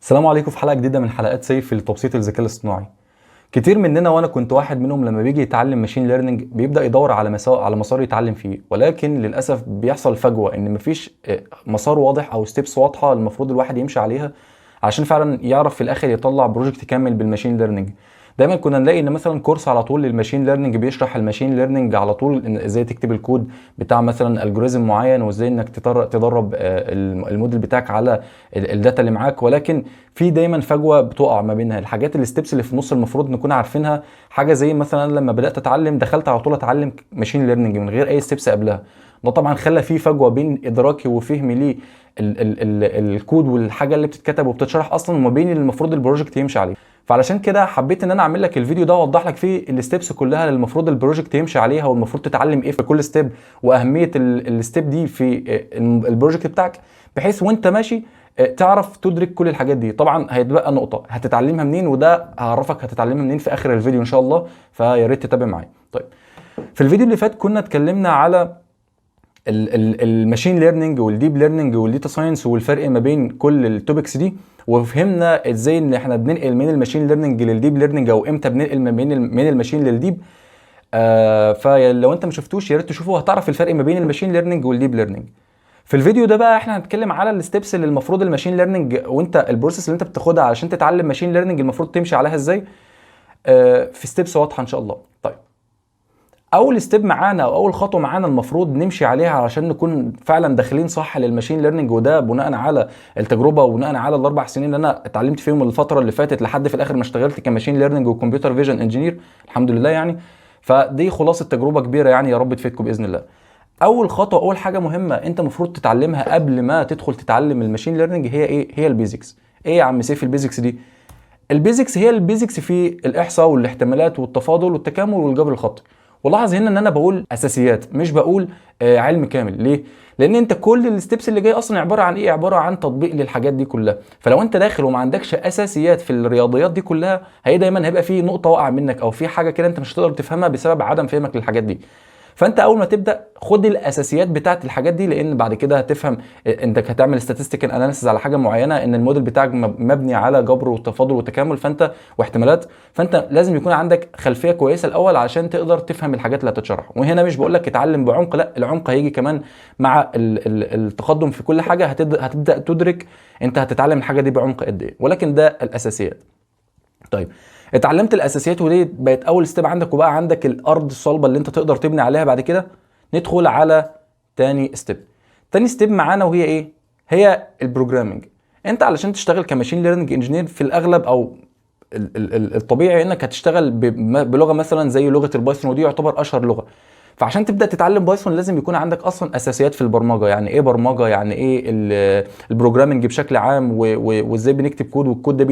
السلام عليكم في حلقة جديدة من حلقات سيف لتبسيط الذكاء الاصطناعي. كتير مننا وانا كنت واحد منهم لما بيجي يتعلم ماشين ليرنينج بيبدأ يدور على مسار يتعلم فيه، ولكن للأسف بيحصل فجوة ان مفيش مسار واضح او ستيبس واضحة المفروض الواحد يمشي عليها عشان فعلا يعرف في الاخر يطلع بروجكت كامل بالماشين ليرنينج. دايما كنا نلاقي ان مثلا كورس على طول للماشين ليرنينج بيشرح الماشين ليرنينج على طول، ان ازاي تكتب الكود بتاع مثلا الجوريزم معين، وازاي انك تدرب الموديل بتاعك على الداتا اللي معاك. ولكن في دايما فجوه بتقع ما بينها الحاجات الستبس اللي في النص المفروض نكون عارفينها. حاجه زي مثلا لما بدات اتعلم دخلت على طول اتعلم ماشين ليرنينج من غير اي ستبس قبلها. ده طبعا خلى في فجوه بين ادراكي وفهمي ليه الكود والحاجه اللي بتتكتب وبتتشرح اصلا، وما بين اللي المفروض البروجكت يمشي عليه. فعلشان كده حبيت ان انا اعمل لك الفيديو ده واوضح لك فيه الستبس كلها اللي المفروض البروجكت يمشي عليها، والمفروض تتعلم ايه في كل ستيب، واهميه الستيب دي في البروجكت بتاعك، بحيث وانت ماشي تعرف تدرك كل الحاجات دي. طبعا هيتبقى نقطه هتتعلمها منين، وده هعرفك هتتعلمها منين في اخر الفيديو ان شاء الله، فيا ريت تتابع معايا. طيب، في الفيديو اللي فات كنا اتكلمنا على الماشين ليرنينج والديب ليرنينج والديتا ساينس والفرق ما بين كل التوبكس دي، وفهمنا ازاي ان احنا بننقل من الماشين ليرنينج للديب ليرنينج، او امتى بننقل من الماشين للديب. فلو انت ما شفتوش يا ريت تشوفه، هتعرف الفرق ما بين الماشين ليرنينج والديب ليرنينج. في الفيديو ده بقى احنا هنتكلم على الستبس اللي المفروض الماشين ليرنينج، وانت البروسيس اللي انت بتاخدها علشان تتعلم ماشين ليرنينج المفروض تمشي عليها ازاي في ستبس واضحه ان شاء الله. طيب، اول ستيب معانا او اول خطوه معانا المفروض نمشي عليها علشان نكون فعلا داخلين صح للماشين ليرنينج، وده بناء على التجربه وبناء على الاربع سنين اللي انا اتعلمت فيهم الفتره اللي فاتت لحد في الاخر ما اشتغلت كماشين ليرنينج وكمبيوتر فيجن انجينير الحمد لله يعني. فدي خلاصه تجربه كبيره يعني، يا رب تفيدكم باذن الله. اول خطوه، اول حاجه مهمه انت المفروض تتعلمها قبل ما تدخل تتعلم الماشين ليرنينج هي ايه؟ هي البيزكس. ايه يا عم سيف البيزكس دي؟ البيزكس هي البيزكس في الاحصاء والاحتمالات والتفاضل والتكامل والجبر الخطي. ولاحظ هنا ان انا بقول اساسيات مش بقول علم كامل. ليه؟ لان انت كل الستبس اللي جاي اصلا عباره عن ايه؟ عباره عن تطبيق للحاجات دي كلها. فلو انت داخل وما عندكش اساسيات في الرياضيات دي كلها، هي دايما هيبقى في نقطه واقعه منك، او في حاجه كده انت مش هتقدر تفهمها بسبب عدم فهمك للحاجات دي. فانت اول ما تبدا خد الاساسيات بتاعت الحاجات دي، لان بعد كده هتفهم انك هتعمل statistical analysis على حاجه معينه، ان الموديل بتاعك مبني على جبر وتفاضل وتكامل واحتمالات. فانت لازم يكون عندك خلفيه كويسه الاول عشان تقدر تفهم الحاجات اللي هتتشرح. وهنا مش بقول لك اتعلم بعمق، لا، العمق هيجي كمان مع التقدم في كل حاجه. هتبدا تدرك انت هتتعلم الحاجه دي بعمق قد ايه، ولكن ده الاساسيات. طيب، اتعلمت الاساسيات ودي بقت اول ستيب عندك، وبقى عندك الارض الصلبه اللي انت تقدر تبني عليها. بعد كده ندخل على تاني ستيب. تاني ستيب معانا وهي ايه؟ هي البروجرامنج. انت علشان تشتغل كماشين ليرنينج انجينير في الاغلب، او الطبيعي انك هتشتغل بلغه مثلا زي لغه البايثون، ودي يعتبر اشهر لغه. فعشان تبدا تتعلم بايثون لازم يكون عندك اصلا اساسيات في البرمجه. يعني ايه برمجه؟ يعني ايه البروجرامنج بشكل عام، وازاي بنكتب كود، والكود ده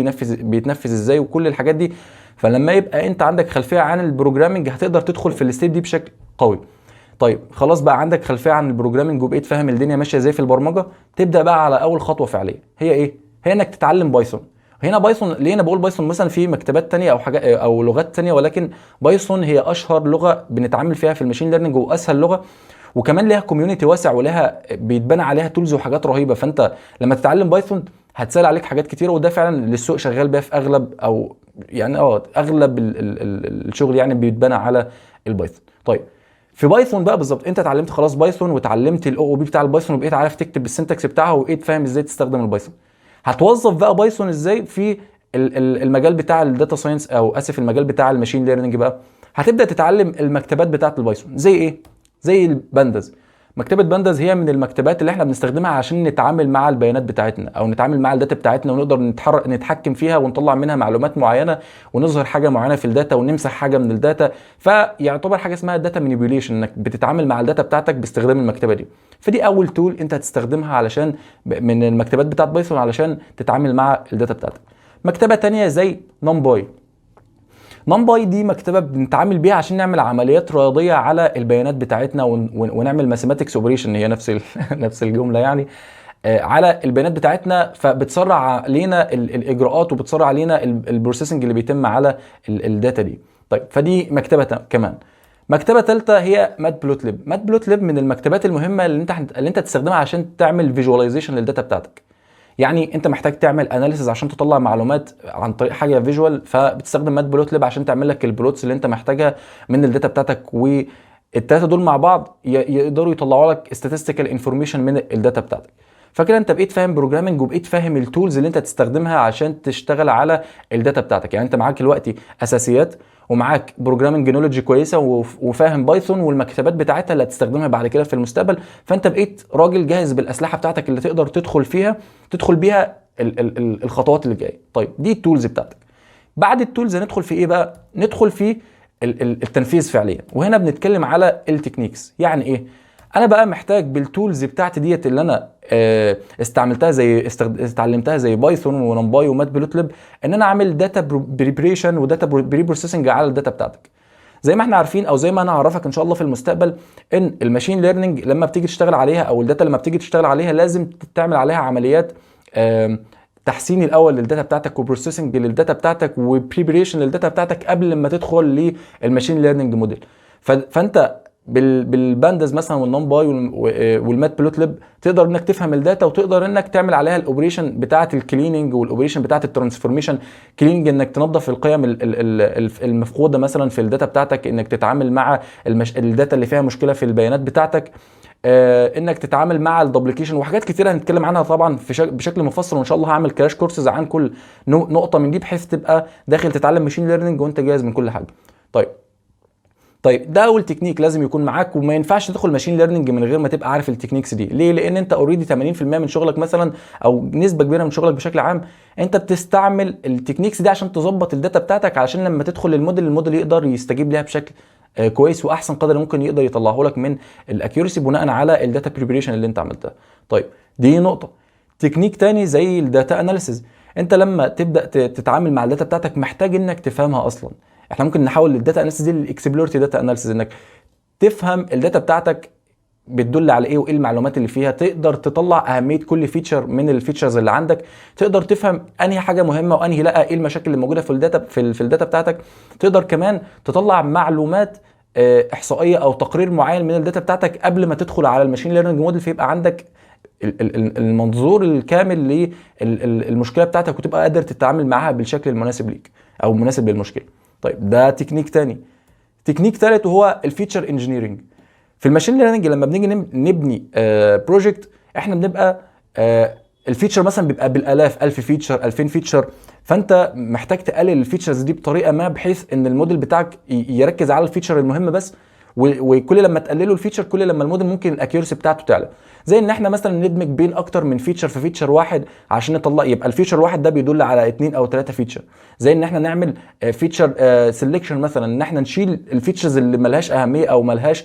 بيتنفذ ازاي، وكل الحاجات دي. فلما يبقى انت عندك خلفيه عن البروجرامنج هتقدر تدخل في الستيب دي بشكل قوي. طيب خلاص، بقى عندك خلفيه عن البروجرامنج وبقيت فاهم الدنيا ماشيه ازاي في البرمجه، تبدا بقى على اول خطوه فعليه. هي ايه؟ هي انك تتعلم بايثون. هنا بايثون ليه انا بقول بايثون؟ مثلا في مكتبات تانية او حاجات او لغات تانية، ولكن بايثون هي اشهر لغه بنتعامل فيها في الماشين ليرنينج، واسهل لغه، وكمان ليها كوميونتي واسع، ولها بيتبنى عليها تولز وحاجات رهيبه. فانت لما تتعلم بايثون هتسهل عليك حاجات كتيره، وده فعلا اللي السوق شغال بيها في اغلب، او يعني اغلب الشغل يعني بيتبنى على البايثون. طيب، في بايثون بقى بالظبط انت اتعلمت خلاص بايثون، وتعلمت الاو او بي بتاع البايثون، وبقيت عارف تكتب السنتكس بتاعها، وبقيت فاهم ازاي تستخدم البايثون. هتوظف بقى بايثون ازاي في المجال بتاع الداتا ساينس، او اسف المجال بتاع الماشين ليرنينج بقى؟ هتبدا تتعلم المكتبات بتاعه البايثون. زي ايه؟ زي البانداز. مكتبه بانداز هي من المكتبات اللي احنا بنستخدمها عشان نتعامل مع البيانات بتاعتنا، او نتعامل مع الداتا بتاعتنا، ونقدر نتحكم فيها ونطلع منها معلومات معينه، ونظهر حاجه معينه في الداتا، ونمسح حاجه من الداتا. فيعتبر حاجه اسمها داتا مانيبيوليشن، انك بتتعامل مع الداتا بتاعتك باستخدام المكتبه دي. فدي اول تول انت هتستخدمها علشان من المكتبات بتاعت بايثون علشان تتعامل مع الداتا بتاعتك. مكتبه تانية زي نمباي. نمباي دي مكتبه بنتعامل بيها عشان نعمل عمليات رياضيه على البيانات بتاعتنا، ونعمل ماثيماتكس اوبريشن، هي نفس نفس الجمله يعني، على البيانات بتاعتنا. فبتسرع علينا الاجراءات، وبتسرع علينا البروسيسنج اللي بيتم على الداتا دي. طيب، فدي مكتبه كمان. مكتبه ثالثه هي مات بلوتليب. من المكتبات المهمه اللي انت تستخدمها عشان تعمل فيجواليزيشن للداتا بتاعتك. يعني انت محتاج تعمل اناليسز عشان تطلع معلومات عن طريق حاجه فيجوال، فبتستخدم مات بلوت ليب عشان تعمل لك البلوتس اللي انت محتاجها من الداتا بتاعتك، والثلاثه دول مع بعض يقدروا يطلعوا لك statistical information من الداتا بتاعتك. فكده انت بقيت فاهم بروجرامنج، وبقيت فاهم التولز اللي انت تستخدمها عشان تشتغل على الداتا بتاعتك. يعني انت معاك دلوقتي اساسيات، ومعاك بروجرامنج نولوجي كويسه، وفاهم بايثون والمكتبات بتاعتها اللي هتستخدمها بعد كده في المستقبل. فانت بقيت راجل جاهز بالاسلحه بتاعتك اللي تقدر تدخل بيها الخطوات اللي جايه. طيب دي التولز بتاعتك. بعد التولز هندخل في ايه بقى؟ ندخل في التنفيذ فعليا، وهنا بنتكلم على التكنيكس. يعني ايه؟ انا بقى محتاج بالتولز بتاعتي ديت اللي انا اتعلمتها زي بايثون ونمباي ومات بلوت ليب، ان انا اعمل داتا بريبريشن وداتا بري بروسيسنج على الداتا بتاعتك. زي ما احنا عارفين، او زي ما انا هعرفك ان شاء الله في المستقبل، ان الماشين ليرنينج لما بتيجي تشتغل عليها، او الداتا لما بتيجي تشتغل عليها، لازم تعمل عليها عمليات تحسين الاول للداتا بتاعتك، وبروسيسنج للداتا بتاعتك، وبريبريشن للداتا بتاعتك قبل ما تدخل للماشين ليرنينج موديل. فانت بالبانداز مثلا والنمباي والمات بلوت ليب تقدر انك تفهم الداتا، وتقدر انك تعمل عليها الاوبريشن بتاعه الكليننج والاوبريشن بتاعه الترانسفورميشن. كليننج انك تنظف القيم المفقوده مثلا في الداتا بتاعتك، انك تتعامل مع الداتا اللي فيها مشكله في البيانات بتاعتك، انك تتعامل مع الدوبليكيشن، وحاجات كتيره هنتكلم عنها طبعا بشكل مفصل. وان شاء الله هعمل كراش كورسز عن كل نقطه من دي، بحيث تبقى داخل تتعلم ماشين ليرنينج وانت جاهز من كل حاجه. طيب ده اول تكنيك لازم يكون معاك، وما ينفعش تدخل ماشين ليرنينج من غير ما تبقى عارف التكنيكس دي. ليه؟ لان انت اوريدي 80% من شغلك مثلا، او نسبه كبيره من شغلك بشكل عام، انت بتستعمل التكنيكس دي عشان تظبط الداتا بتاعتك، علشان لما تدخل الموديل يقدر يستجيب ليها بشكل كويس، واحسن قدر ممكن يقدر يطلعه لك من الاكيورسي بناء على الداتا بريبريشن اللي انت عملتها. طيب دي نقطه. تكنيك تاني زي الداتا اناليسيز، انت لما تبدا تتعامل مع الداتا بتاعتك محتاج انك تفهمها اصلا. احنا ممكن نحول الداتا اناليسيز دي للاكسبلورتي داتا اناليسيز، انك تفهم الداتا بتاعتك بتدل على ايه، وايه المعلومات اللي فيها، تقدر تطلع اهميه كل فيتشر من الفيتشرز اللي عندك، تقدر تفهم انهي حاجه مهمه وانهي لا، ايه المشاكل اللي موجوده في الداتا في الداتا بتاعتك. تقدر كمان تطلع معلومات احصائيه او تقرير معين من الداتا بتاعتك قبل ما تدخل على الماشين ليرنينج موديل، فيبقى عندك المنظور الكامل للمشكله بتاعتك، وتبقى قادر تتعامل معاها بالشكل المناسب ليك او مناسب للمشكله. طيب ده تكنيك تاني. تكنيك تالت وهو الفيتشر انجينيرنج. في الماشين ليرنينج لما بنيجي نبني بروجكت، احنا بنبقى الفيتشر مثلا بيبقى بالالاف، 1000 فيتشر، 2000 فيتشر، فانت محتاج تقلل الفيتشرز دي بطريقه ما، بحيث ان الموديل بتاعك يركز على الفيتشر المهم بس، وكل لما تقللوا الفيتشر كل لما الموديل ممكن الاكيورسي بتاعته تعلى. زي ان احنا مثلا ندمج بين اكتر من فيتشر في فيتشر واحد عشان نطلع يبقى الفيتشر الواحد ده بيدل على 2 او 3 فيتشر. زي ان احنا نعمل فيتشر سيلكشن مثلا، ان احنا نشيل الفيتشرز اللي ملهاش اهميه او ملهاش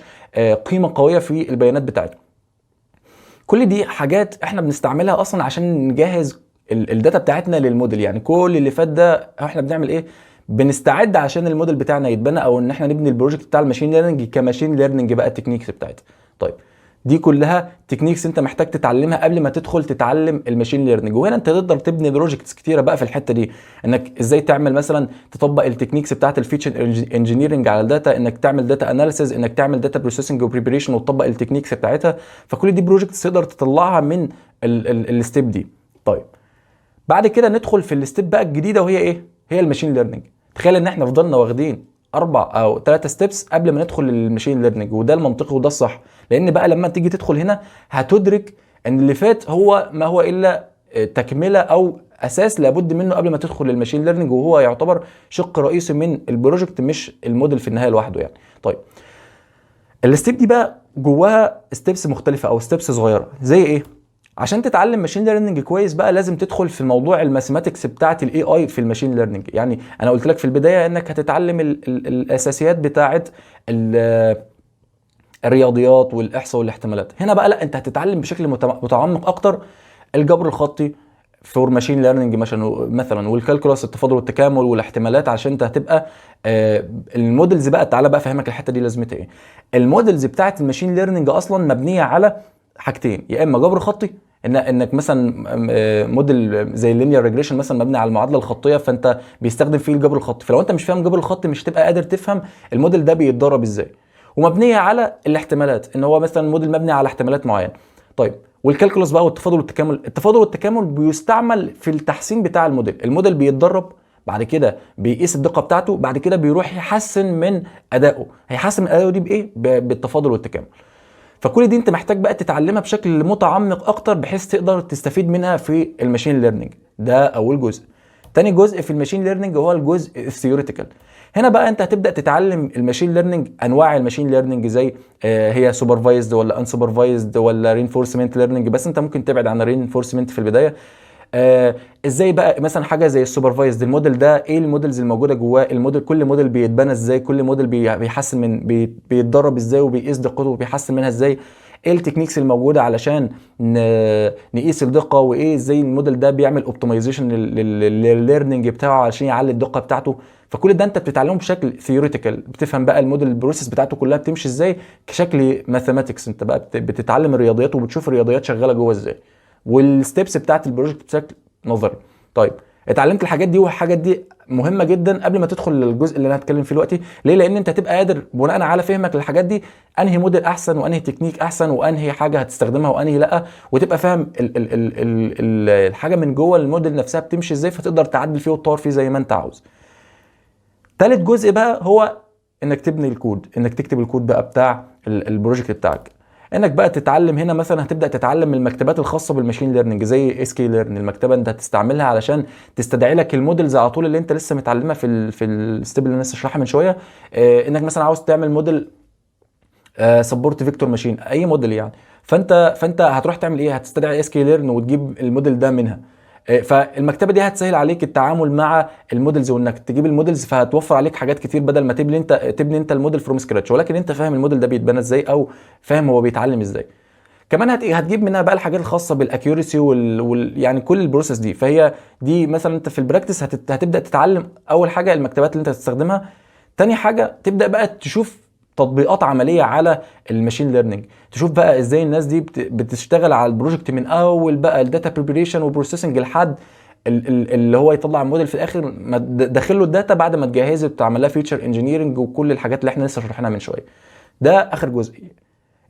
قيمه قويه في البيانات بتاعتنا. كل دي حاجات احنا بنستعملها اصلا عشان نجهز الداتا بتاعتنا للموديل. يعني كل اللي فات ده احنا بنعمل ايه؟ بنستعد عشان الموديل بتاعنا يتبنى، او ان احنا نبني البروجكت بتاع الماشين ليرنينج كماشين ليرنينج بقى التكنيكس بتاعتها. طيب دي كلها تكنيكس انت محتاج تتعلمها قبل ما تدخل تتعلم الماشين ليرنينج. وهنا انت تقدر تبني بروجكتس كتيره بقى في الحته دي، انك ازاي تعمل مثلا تطبق التكنيكس بتاعت الفيتشر انجينيرنج على الداتا، انك تعمل داتا اناليسيز، انك تعمل داتا بروسيسنج وبريبريشن وتطبق التكنيكس بتاعتها. فكل دي بروجكتس تقدر تطلعها من الستيب دي. طيب بعد كده ندخل في الستيب بقى الجديده، وهي ايه؟ هي الماشين ليرنينج. تخيل ان احنا فضلنا واخدين 4 أو 3 ستيبس قبل ما ندخل للماشين ليرنينج، وده المنطقي وده الصح. لان بقى لما تيجي تدخل هنا هتدرك ان اللي فات هو ما هو الا تكمله او اساس لابد منه قبل ما تدخل للماشين ليرنينج، وهو يعتبر شق رئيسي من البروجكت مش الموديل في النهايه لوحده يعني. طيب الستيب دي بقى جواها ستيبس مختلفه او ستيبس صغيره. زي ايه؟ عشان تتعلم ماشين ليرنينج كويس بقى لازم تدخل في موضوع الماثيماتكس بتاعه الاي اي في الماشين ليرنينج. يعني انا قلت لك في البدايه انك هتتعلم الاساسيات بتاعه الرياضيات والاحصاء والاحتمالات. هنا بقى لا، انت هتتعلم بشكل متعمق اكتر الجبر الخطي فور ماشين ليرنينج مثلا، والكالكولاس التفاضل والتكامل والاحتمالات، عشان انت هتبقى المودلز بقى. تعالى بقى افهمك الحته دي لازمتها ايه. المودلز بتاعه الماشين ليرنينج اصلا مبنيه على حاجتين، يا اما جبر خطي، انك مثلا موديل زي اللينير ريجريشن مثلا مبني على المعادله الخطيه، فانت بيستخدم فيه الجبر الخطي. فلو انت مش فاهم الجبر الخطي مش هتبقى قادر تفهم الموديل ده بيتدرب ازاي. ومبنيه على الاحتمالات، ان هو مثلا موديل مبني على احتمالات معينه. طيب والكالكولس بقى والتفاضل والتكامل. التفاضل والتكامل بيستعمل في التحسين بتاع الموديل. الموديل بيتدرب، بعد كده بيقيس الدقه بتاعته، بعد كده بيروح يحسن من ادائه. هيحسن من ادائه دي بايه؟ بالتفاضل والتكامل. فكل دي انت محتاج بقى تتعلمها بشكل متعمق اكتر بحيث تقدر تستفيد منها في الماشين ليرنينج. ده اول جزء. تاني جزء في الماشين ليرنينج هو الجزء الثيوريتيكال. هنا بقى انت هتبدا تتعلم الماشين ليرنينج، انواع الماشين ليرنينج زي هي سوبرفايزد ولا ان سوبرفايزد ولا رينفورسمنت ليرنينج، بس انت ممكن تبعد عن الرينفورسمنت في البدايه. ازاي بقى مثلا حاجه زي السوبرفايزد الموديل ده، ايه المودلز الموجوده جواه الموديل، كل موديل بيتبنى ازاي، كل موديل بيحسن من بيتدرب ازاي وبيقيس دقته وبيحسن منها ازاي، ايه التكنيكس الموجوده علشان نقيس الدقه، وايه ازاي الموديل ده بيعمل اوبتمايزيشن للليرنينج بتاعه علشان يعلي الدقه بتاعته. فكل ده انت بتتعلمه بشكل ثيوريتيكال، بتفهم بقى الموديل البروسيس بتاعته كلها بتمشي ازاي كشكل ماثيماتكس. انت بقى بتتعلم الرياضيات وبتشوف الرياضيات شغاله جوه ازاي، والستبس بتاعت البروجكت بشكل نظري. طيب اتعلمت الحاجات دي، والحاجات دي مهمه جدا قبل ما تدخل للجزء اللي انا هتكلم فيه دلوقتي. ليه؟ لان انت هتبقى قادر بناء على فهمك للحاجات دي انهي موديل احسن، وانهي تكنيك احسن، وانهي حاجه هتستخدمها وانهي لا، وتبقى فاهم الحاجه من جوه الموديل نفسها بتمشي ازاي، فتقدر تعدل فيه وتطور فيه زي ما انت عاوز. ثالث جزء بقى هو انك تبني الكود، انك تكتب الكود بقى بتاع البروجكت بتاعك. انك بقى تتعلم هنا مثلا هتبدا تتعلم المكتبات الخاصه بالماشين ليرنينج زي اس كي ليرن. المكتبه انت هتستعملها علشان تستدعي لك المودلز على طول اللي انت لسه متعلمها في الستيب اللي انا لسه شرحها من شويه. انك مثلا عاوز تعمل موديل سبورت فيكتور ماشين، اي موديل يعني، فانت هتروح تعمل ايه؟ هتستدعي اس كي ليرن وتجيب الموديل ده منها. فالمكتبه دي هتسهل عليك التعامل مع المودلز، وانك تجيب المودلز، فهتوفر عليك حاجات كتير بدل ما تبني انت الموديل فروم سكراتش، ولكن انت فاهم الموديل ده بيتبنى ازاي او فاهم هو بيتعلم ازاي. كمان هتجيب منها بقى الحاجات الخاصه بالاكيورسي يعني كل البروسيس دي. فهي دي مثلا انت في البراكتس هتبدا تتعلم اول حاجه المكتبات اللي انت هتستخدمها. تاني حاجه تبدا بقى تشوف تطبيقات عمليه على الماشين ليرنينج، تشوف بقى ازاي الناس دي بتشتغل على البروجكت من اول بقى الداتا بريبريشن وبروسيسنج لحد اللي هو يطلع الموديل في الاخر داخل له الداتا بعد ما تجهز وتعمل لها فيتشر انجينيرنج وكل الحاجات اللي احنا لسه شرحناها من شويه. ده اخر جزء.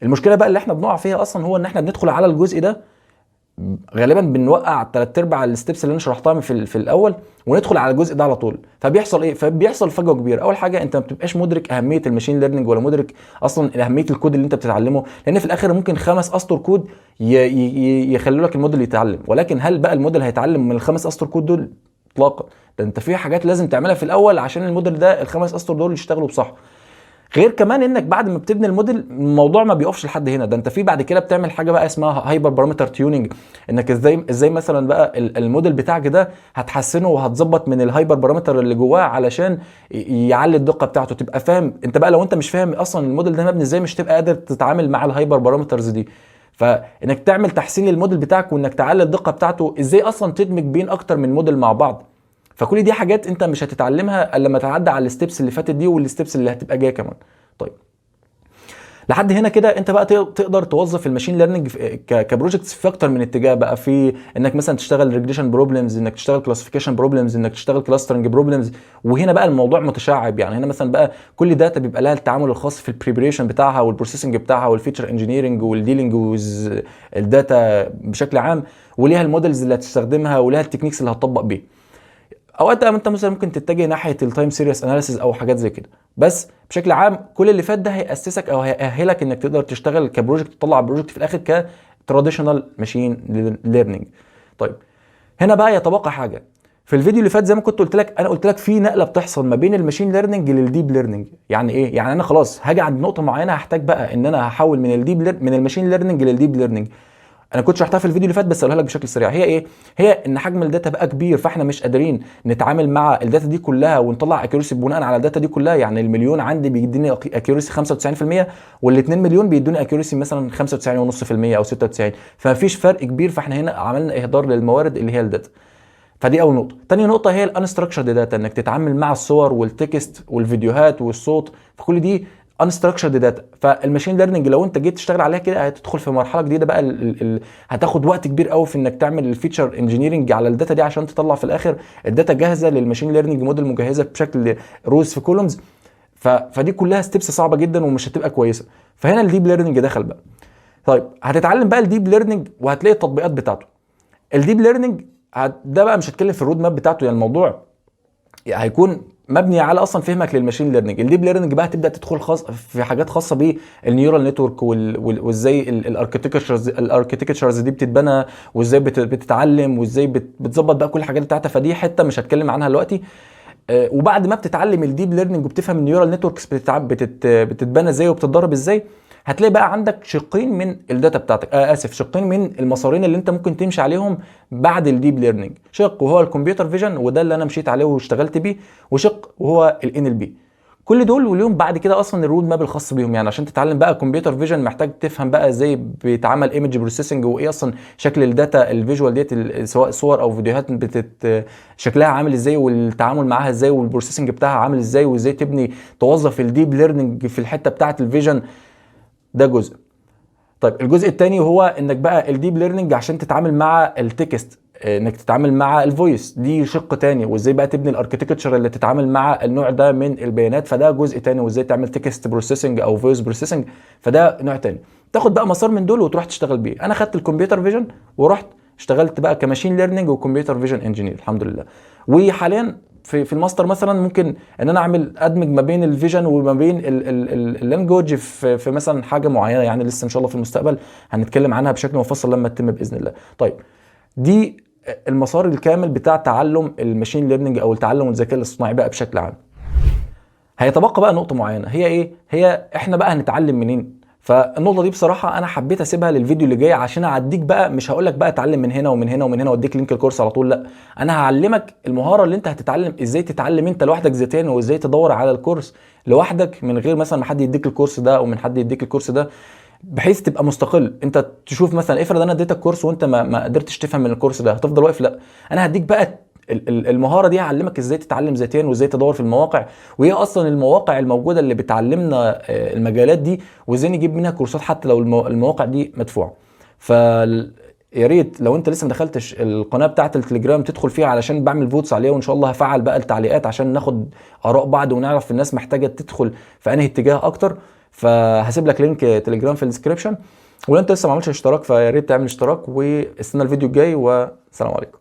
المشكله بقى اللي احنا بنقع فيها اصلا هو ان احنا بندخل على الجزء ده غالبا بنوقع 3/4 الستبس اللي انا شرحتها في الاول وندخل على الجزء ده على طول. فبيحصل ايه؟ فبيحصل فجوه كبيره. اول حاجه انت ما بتبقاش مدرك اهميه الماشين ليرنينج ولا مدرك اصلا اهميه الكود اللي انت بتتعلمه، لان في الاخر ممكن 5 اسطر كود يخلوا لك الموديل يتعلم، ولكن هل بقى الموديل هيتعلم من ال5 اسطر كود دول؟ اطلاقا. ده انت في حاجات لازم تعملها في الاول عشان الموديل ده ال5 اسطر دول يشتغلوا بصح. غير كمان انك بعد ما بتبني الموديل الموضوع ما بيقفش لحد هنا، ده انت في بعد كده بتعمل حاجه بقى اسمها هايبر بارامتر تيوننج. انك ازاي مثلا بقى الموديل بتاعك ده هتحسنه وهتظبط من الهايبر بارامتر اللي جواه علشان يعلي الدقه بتاعته. تبقى فاهم انت بقى، لو انت مش فاهم اصلا الموديل ده مبني ازاي مش تبقى قادر تتعامل مع الهايبر بارامترز دي. فانك تعمل تحسين للموديل بتاعك وانك تعلي الدقه بتاعته، ازاي اصلا تدمج بين اكتر من موديل مع بعض. فكل دي حاجات انت مش هتتعلمها الا لما تعدي على الستبس اللي فاتت دي والستبس اللي هتبقى جايه كمان. طيب لحد هنا كده انت بقى تقدر توظف الماشين ليرنينج كبروجكتس في اكتر من اتجاه بقى، في انك مثلا تشتغل ريجريشن بروبلمز، انك تشتغل كلاسيفيكيشن بروبلمز، انك تشتغل كلاسترنج بروبلمز. وهنا بقى الموضوع متشعب، يعني هنا مثلا بقى كل داتا بيبقى لها التعامل الخاص في البريبريشن بتاعها والبروسيسنج بتاعها والفيتشر انجينيرنج والديلينج ويز الداتا بشكل عام، وليها المودلز اللي هتستخدمها وليها التكنيكس اللي هتطبق بيه. اوقات انت مثلا ممكن تتجه ناحيه التايم سيريس اناليسيز او حاجات زي كده، بس بشكل عام كل اللي فات ده هيأسسك او هيأهلك انك تقدر تشتغل كبروجكت، تطلع بروجكت في الاخر كتراديشنال ماشين ليرنينج. طيب هنا بقى يتبقى حاجه. في الفيديو اللي فات زي ما كنت قلت لك، انا قلت لك في نقله بتحصل ما بين الماشين ليرنينج للديب ليرنينج. يعني ايه؟ يعني انا خلاص هاجي عند نقطه معينه هحتاج بقى ان انا هحول من الماشين ليرنينج للديب ليرنينج. انا كنت شرحتها في الفيديو اللي فات بس اقولها لك بشكل سريع. هي ايه؟ هي ان حجم الداتا بقى كبير، فاحنا مش قادرين نتعامل مع الداتا دي كلها ونطلع اكيورسي بناء على الداتا دي كلها. يعني المليون عندي بيديني اكيورسي 95%، وال2 مليون بيدوني اكيورسي مثلا 95.5% او 96، فمفيش فرق كبير. فاحنا هنا عملنا اهدار للموارد اللي هي الداتا. فدي اول نقطه. تاني نقطه هي الانستراكشرد داتا، انك تتعامل مع الصور والتكست والفيديوهات والصوت، فكل دي unstructured داتا. فالماشين ليرنينج لو انت جيت تشتغل عليها كده هتدخل في مرحله جديده بقى هتاخد وقت كبير قوي في انك تعمل الفيتشر انجينيرنج على الداتا دي عشان تطلع في الاخر الداتا جاهزه للماشين ليرنينج موديل، مجهزه بشكل روز في كولومز. فدي كلها ستيبس صعبه جدا ومش هتبقى كويسه. فهنا الديب ليرنينج دخل بقى. طيب هتتعلم بقى الديب ليرنينج وهتلاقي التطبيقات بتاعته. الديب ليرنينج ده بقى مش هتكلم في الرود ماب بتاعته، يعني الموضوع هيكون مبني على اصلا فهمك للماشين ليرنينج. الديب ليرنينج بقى هتبدا تدخل في حاجات خاصه بالنيورال نتورك وازاي الاركتكتشرز دي بتتبنى، وازاي بتتعلم، وازاي بتظبط بقى كل الحاجات بتاعتها. فدي حته مش هتكلم عنها دلوقتي. وبعد ما بتتعلم الديب ليرنينج وبتفهم النيورال نتوركس بتتبنى ازاي وبتتدرب ازاي، هتلاقي بقى عندك شقين من الداتا بتاعتك، شقين من المسارين اللي انت ممكن تمشي عليهم بعد الديب ليرنينج. شق وهو الكمبيوتر فيجن، وده اللي انا مشيت عليه واشتغلت بيه، وشق وهو الان ال بي. كل دول وليهم بعد كده اصلا الرود ماب الخاص بيهم. يعني عشان تتعلم بقى كمبيوتر فيجن محتاج تفهم بقى ازاي بيتعمل ايمج بروسيسنج، وايه اصلا شكل الداتا الفيجوال ديت، سواء صور او فيديوهات شكلها عامل ازاي، والتعامل معاها ازاي، والبروسيسنج بتاعها عامل ازاي، وازاي تبني توظف الديب ليرنينج في الحته بتاعه الفيجن. ده جزء. طيب الجزء الثاني هو انك بقى الديب ليرنينج عشان تتعامل مع التكست، انك تتعامل مع الفويس، دي شق تاني، وازاي بقى تبني الاركتكتشر اللي تتعامل مع النوع ده من البيانات، فده جزء تاني، وازاي تعمل تكست بروسيسنج او فويس بروسيسنج، فده نوع تاني. تاخد بقى مسار من دول وتروح تشتغل بيه. انا خدت الكمبيوتر فيجن ورحت اشتغلت بقى كماشين ليرنينج وكمبيوتر فيجن انجينير الحمد لله. وحاليا في الماستر مثلا ممكن ان انا ادمج ما بين الفيجن وما بين اللانجوج في مثلا حاجه معينه، يعني لسه ان شاء الله في المستقبل هنتكلم عنها بشكل مفصل لما تتم باذن الله. طيب دي المسار الكامل بتاع تعلم الماشين ليرنينج او التعلم الذكاء الاصطناعي بقى بشكل عام. هيتبقى بقى نقطه معينه، هي ايه؟ هي احنا بقى هنتعلم منين؟ فالنقطه دي بصراحه انا حبيت اسيبها للفيديو اللي جاي عشان اعديك بقى، مش هقول لك بقى اتعلم من هنا ومن هنا ومن هنا واديك لينك الكورس على طول، لا، انا هعلمك المهاره اللي انت هتتعلم ازاي تتعلم انت لوحدك ذاتيا، وازاي تدور على الكورس لوحدك من غير مثلا ما حد يديك الكورس ده او من حد يديك الكورس ده، بحيث تبقى مستقل. انت تشوف مثلا افرض انا اديتك كورس وانت ما قدرتش تفهم من الكورس ده، هتفضل واقف؟ لا، انا هديك بقى المهاره دي، هعلمك ازاي تتعلم ذاتيا وازاي تدور في المواقع، وايه اصلا المواقع الموجوده اللي بتعلمنا المجالات دي، وازاي نجيب منها كورسات حتى لو المواقع دي مدفوعه. ف يا ريت لو انت لسه ما دخلتش القناه بتاعه التليجرام تدخل فيها، علشان بعمل فوتس عليها، وان شاء الله هفعل بقى التعليقات عشان ناخد اراء بعض ونعرف الناس محتاجه تدخل في انهي اتجاه اكتر. فهسيب لك لينك تليجرام في الديسكربشن، ولو انت لسه ما عملتش اشتراك فيا ريت تعمل اشتراك، واستنى الفيديو الجاي، والسلام عليكم.